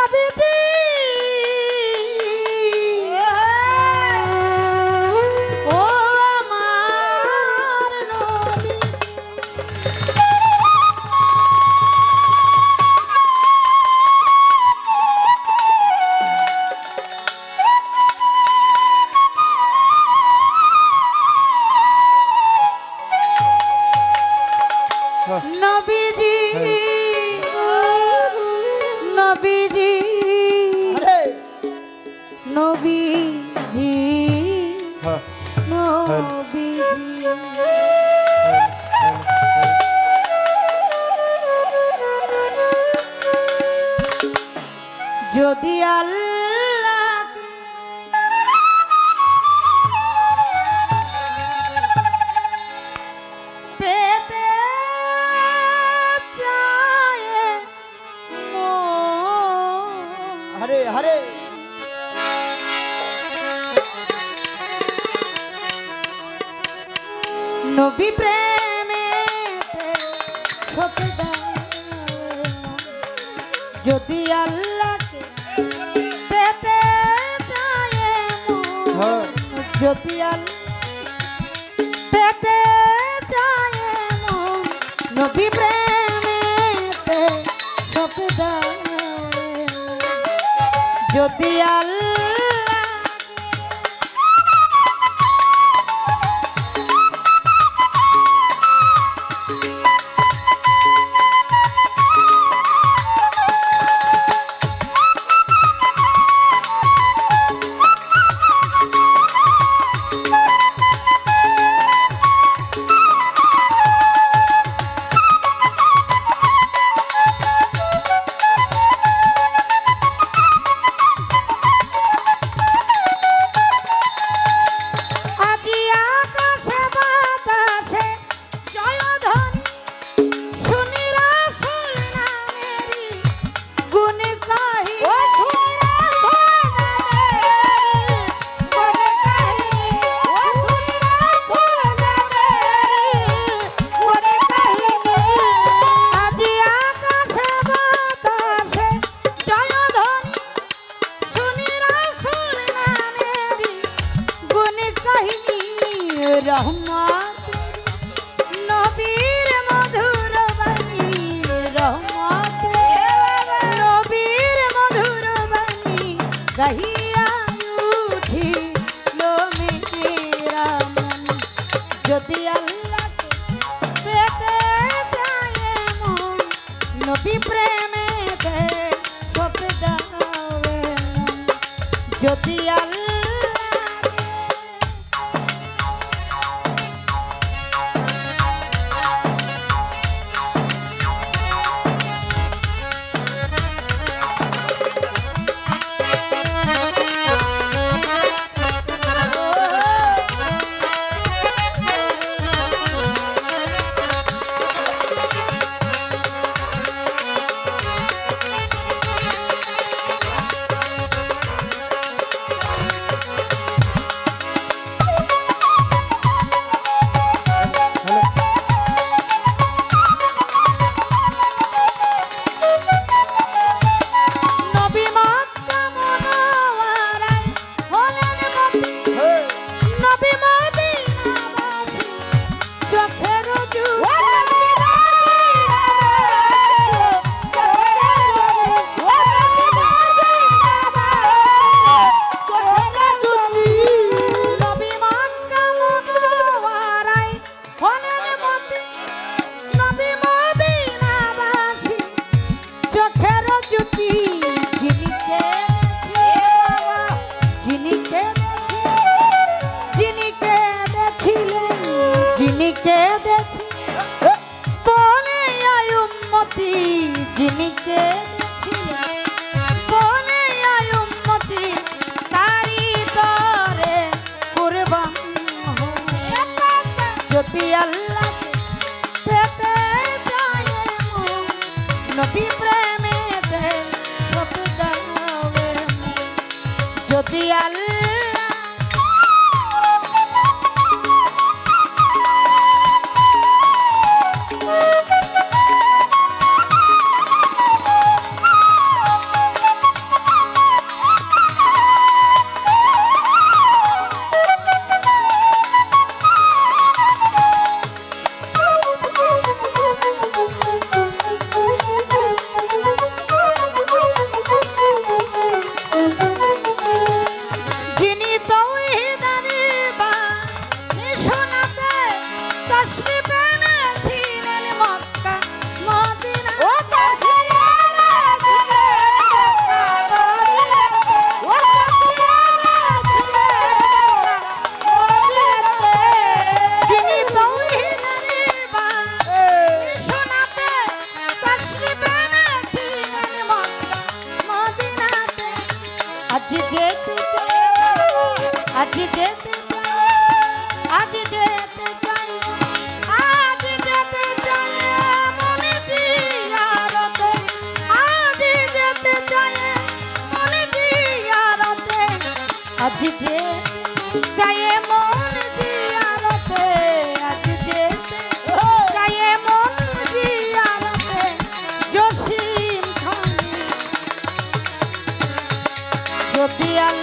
নবীজি ও আমার নবী নবীজি নবীজি নবীজি নবীজি যদি আল্লাহ পেতে চায় হরে হরে নবী প্রেমে যদি আল্লাহকে পেতে চায় যদি পেতে চায় নবী প্রেমে যদি আল্লাহ রহমত নবীর মধুর বাণী রহমত নবীর মধুর বাণী গাহিয়া উঠিল মেরা মন যদি আল্লাহকে পেতে চায় মন নবী প্রেমেতে সপে দাওয়ে যদি আল্লাহ যদি আল্লাহ পেতে চায় নবী প্রেমেতে সব দাওয়ে যেতে চাই, আজ যেতে চাই, আজ যেতে চাই মনে জিয়ারতে, আজ যেতে চাই মনে জিয়ারতে, আজ যেতে চাই মন জিয়ারতে, আজ যেতে চাই মন জিয়ারতে, জসিম খান যদি আল্লাহ